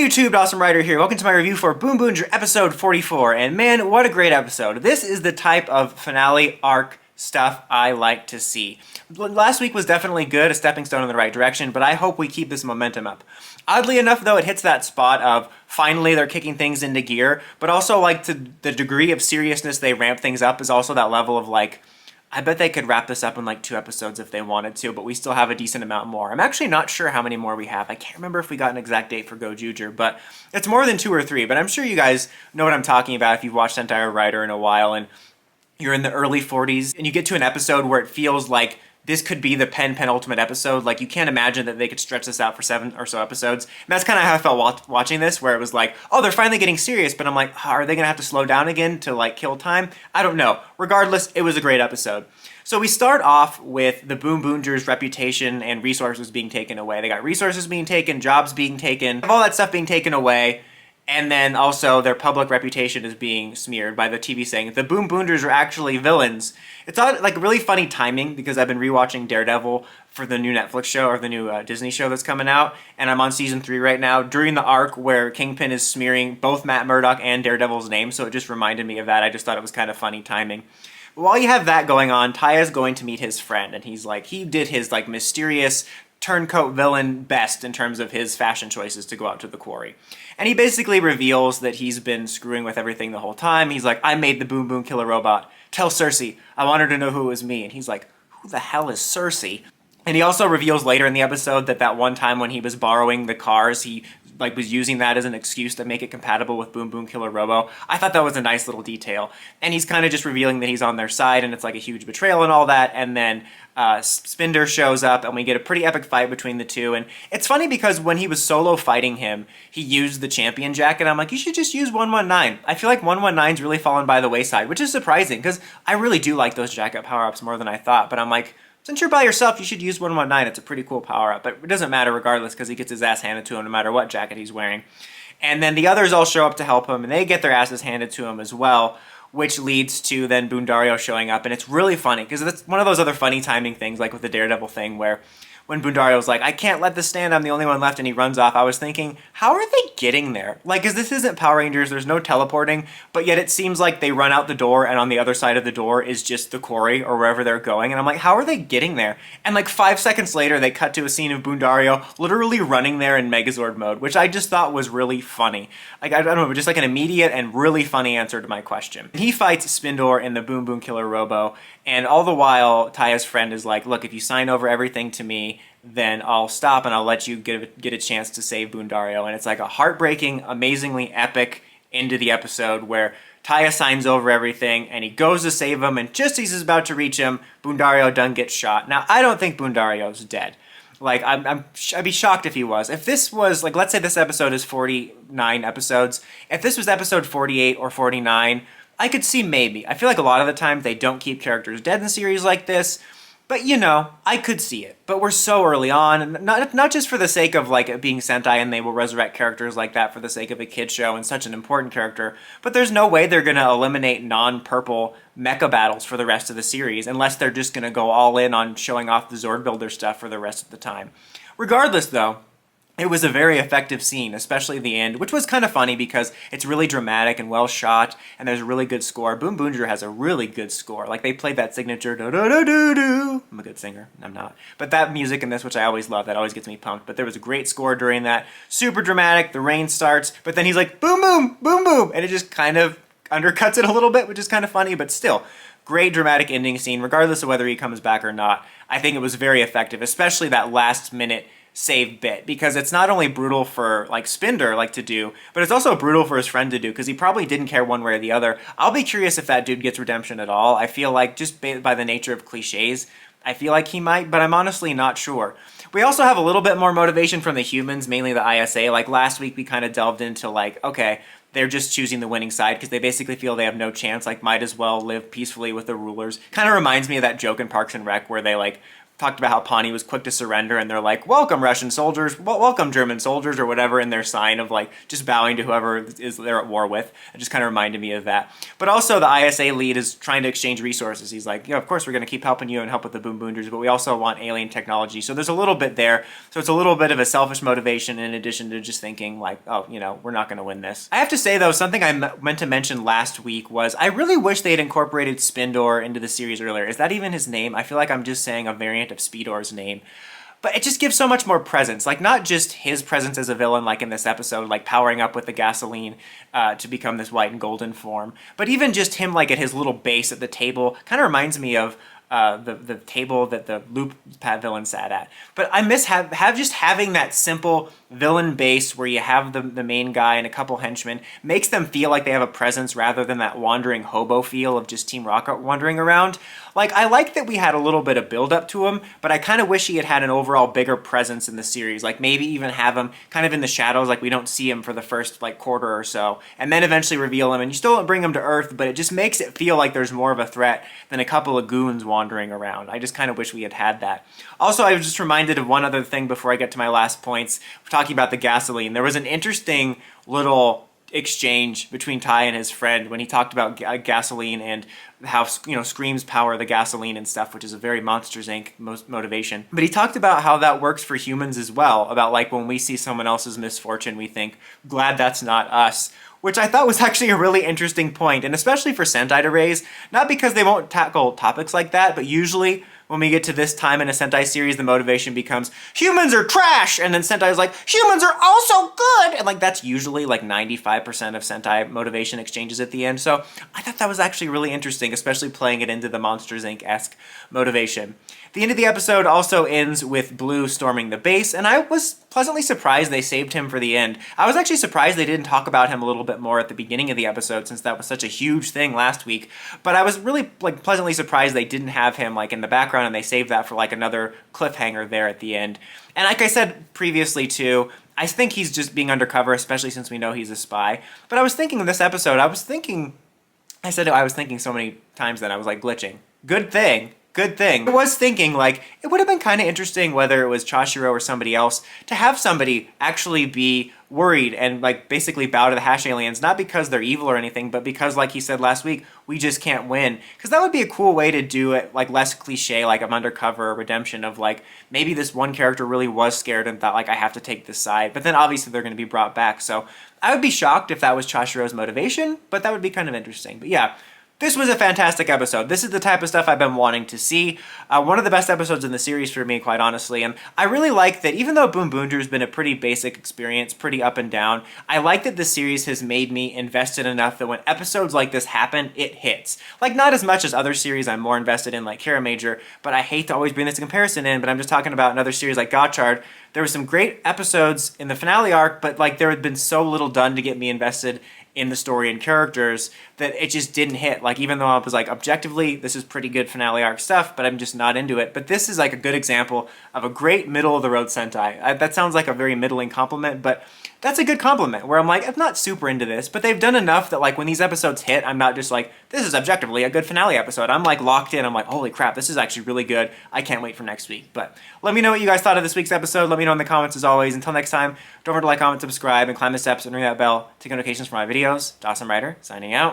Hey YouTube, Awesome Rider here. Welcome to my review for BoonBoomger episode 44. And man, what a great episode. This is the type of finale arc stuff I like to see. Last week was definitely good, a stepping stone in the right direction, but I hope we keep this momentum up. Oddly enough though, it hits that spot of finally they're kicking things into gear, but also like to the degree of seriousness they ramp things up is also that level of like, I bet they could wrap this up in like 2 episodes if they wanted to, but we still have a decent amount more. I'm actually not sure how many more we have. I can't remember if we got an exact date for BoonBoomger, but it's more than 2 or 3. But I'm sure you guys know what I'm talking about if you've watched Sentai or Rider in a while and you're in the early 40s and you get to an episode where it feels like this could be the penultimate episode. Like, you can't imagine that they could stretch this out for 7 or so episodes. And that's kind of how I felt watching this, where it was like, oh, they're finally getting serious, but I'm like, oh, are they going to have to slow down again to, like, kill time? I don't know. Regardless, it was a great episode. So we start off with the BoonBoomger's reputation and resources being taken away. They got resources being taken, jobs being taken, all that stuff being taken away. And then also their public reputation is being smeared by the TV saying the BoonBoomgers are actually villains. It's all like really funny timing because I've been rewatching Daredevil for the new Netflix show or the new Disney show that's coming out, and I'm on season 3 right now during the arc where Kingpin is smearing both Matt Murdock and Daredevil's name, so it just reminded me of that. I just thought it was kind of funny timing. But while you have that going on, Taya's going to meet his friend, and he's like, he did his like mysterious turncoat villain best in terms of his fashion choices to go out to the quarry. And he basically reveals that he's been screwing with everything the whole time. He's like, I made the Boom Boom Killer Robot. Tell Cersei. I want her to know who it was me. And he's like, who the hell is Cersei? And he also reveals later in the episode that one time when he was borrowing the cars, he like was using that as an excuse to make it compatible with Boom Boom Killer Robo. I thought that was a nice little detail. And he's kind of just revealing that he's on their side and it's like a huge betrayal and all that. And then Spinder shows up and we get a pretty epic fight between the two. And it's funny because when he was solo fighting him, he used the champion jacket. I'm like, you should just use 119. I feel like 119's really fallen by the wayside, which is surprising because I really do like those jacket power-ups more than I thought. But I'm like, since you're by yourself, you should use 119. It's a pretty cool power-up, but it doesn't matter regardless because he gets his ass handed to him no matter what jacket he's wearing. And then the others all show up to help him, and they get their asses handed to him as well, which leads to then Boondario showing up. And it's really funny because it's one of those other funny timing things, like with the Daredevil thing, where when Boondario's like, I can't let this stand, I'm the only one left, and he runs off, I was thinking, how are they getting there? Like, because this isn't Power Rangers, there's no teleporting, but yet it seems like they run out the door, and on the other side of the door is just the quarry, or wherever they're going, and I'm like, how are they getting there? And like 5 seconds later, they cut to a scene of Boondario literally running there in Megazord mode, which I just thought was really funny. Like, I don't know, but just like an immediate and really funny answer to my question. He fights Spinder in the Boom Boom Killer Robo, and all the while, Taya's friend is like, look, if you sign over everything to me, then I'll stop and I'll let you get a chance to save Boondario. And it's like a heartbreaking, amazingly epic end to the episode where Taya signs over everything and he goes to save him, and just as he's about to reach him, Boondario done gets shot. Now, I don't think Boondario's dead. Like, I'd be shocked if he was. If this was, like, let's say this episode is 49 episodes. If this was episode 48 or 49, I could see maybe. I feel like a lot of the time they don't keep characters dead in series like this. But, you know, I could see it. But we're so early on, and not just for the sake of, like, it being Sentai and they will resurrect characters like that for the sake of a kid's show and such an important character, but there's no way they're going to eliminate non-purple mecha battles for the rest of the series unless they're just going to go all in on showing off the Zord Builder stuff for the rest of the time. Regardless, though, it was a very effective scene, especially the end, which was kind of funny because it's really dramatic and well shot, and there's a really good score. BoonBoomger has a really good score. Like, they played that signature do-do-do-do-do. I'm a good singer. I'm not. But that music in this, which I always love, that always gets me pumped. But there was a great score during that. Super dramatic. The rain starts, but then he's like, boom, boom, boom, boom, and it just kind of undercuts it a little bit, which is kind of funny, but still. Great dramatic ending scene, regardless of whether he comes back or not. I think it was very effective, especially that last minute save bit, because it's not only brutal for like Spinder to do, but it's also brutal for his friend to do because he probably didn't care one way or the other. I'll be curious if that dude gets redemption at all. I feel like just by the nature of cliches, I feel like he might, but I'm honestly not sure. We also have a little bit more motivation from the humans, mainly the ISA. Like last week we kind of delved into like, okay, they're just choosing the winning side because they basically feel they have no chance, like might as well live peacefully with the rulers. Kind of reminds me of that joke in Parks and Rec where they like talked about how Pawnee was quick to surrender, and they're like, welcome Russian soldiers, welcome German soldiers, or whatever, in their sign of like just bowing to whoever is they're at war with. It just kind of reminded me of that. But also the ISA lead is trying to exchange resources. He's like, of course we're going to keep helping you and help with the BoonBoomgers, but we also want alien technology. So there's a little bit there. So it's a little bit of a selfish motivation in addition to just thinking like, oh, we're not going to win this. I have to say though, something I meant to mention last week was I really wish they had incorporated Spinder into the series earlier. Is that even his name? I feel like I'm just saying a variant of Speedor's name. But it just gives so much more presence. Like, not just his presence as a villain, like in this episode, like powering up with the gasoline to become this white and golden form, but even just him, like, at his little base at the table, kind of reminds me of the table that the Loop villain sat at. But I miss just having that simple villain base where you have the main guy and a couple henchmen. Makes them feel like they have a presence rather than that wandering hobo feel of just Team Rocket wandering around. Like, I like that we had a little bit of build up to him, but I kind of wish he had an overall bigger presence in the series. Like, maybe even have him kind of in the shadows, like we don't see him for the first like quarter or so, and then eventually reveal him, and you still don't bring him to Earth, but it just makes it feel like there's more of a threat than a couple of goons wandering around. I just kind of wish we had that. Also, I was just reminded of one other thing before I get to my last points. We're talking about the gasoline. There was an interesting little exchange between Ty and his friend when he talked about gasoline and how screams power the gasoline and stuff, which is a very Monsters Inc. motivation. But he talked about how that works for humans as well, about like when we see someone else's misfortune, we think, glad that's not us. Which I thought was actually a really interesting point, and especially for Sentai to raise, not because they won't tackle topics like that, but usually when we get to this time in a Sentai series, the motivation becomes, humans are trash! And then Sentai's like, humans are also good! And like that's usually like 95% of Sentai motivation exchanges at the end. So I thought that was actually really interesting, especially playing it into the Monsters Inc.-esque motivation. The end of the episode also ends with Blue storming the base, and I was pleasantly surprised they saved him for the end. I was actually surprised they didn't talk about him a little bit more at the beginning of the episode, since that was such a huge thing last week. But I was really like pleasantly surprised they didn't have him like in the background, and they saved that for like another cliffhanger there at the end. And like I said previously too, I think he's just being undercover, especially since we know he's a spy. But I was thinking in this episode, I was thinking so many times that I was like glitching. Good thing. I was thinking, like, it would have been kind of interesting whether it was Chashiro or somebody else to have somebody actually be worried and, like, basically bow to the Hash Aliens, not because they're evil or anything, but because, like he said last week, we just can't win. Because that would be a cool way to do it, like, less cliche, like an undercover redemption of, like, maybe this one character really was scared and thought, like, I have to take this side. But then, obviously, they're going to be brought back. So I would be shocked if that was Chashiro's motivation, but that would be kind of interesting. But yeah. This was a fantastic episode. This is the type of stuff I've been wanting to see. One of the best episodes in the series for me, quite honestly. And I really like that even though BoonBoomger has been a pretty basic experience, pretty up and down, I like that the series has made me invested enough that when episodes like this happen, it hits. Like, not as much as other series I'm more invested in, like Kara Major, but I hate to always bring this comparison in, but I'm just talking about another series like Gotchard. There were some great episodes in the finale arc, but like there had been so little done to get me invested in the story and characters that it just didn't hit. Like, even though I was like, objectively, this is pretty good finale arc stuff, but I'm just not into it. But this is like a good example of a great middle-of-the-road Sentai. That sounds like a very middling compliment, but that's a good compliment, where I'm like, I'm not super into this, but they've done enough that like when these episodes hit, I'm not just like, this is objectively a good finale episode. I'm like locked in. I'm like, holy crap, this is actually really good. I can't wait for next week. But let me know what you guys thought of this week's episode. Let me know in the comments as always. Until next time, don't forget to like, comment, subscribe, and climb the steps and ring that bell to get notifications for my videos. Dawson Ryder, signing out.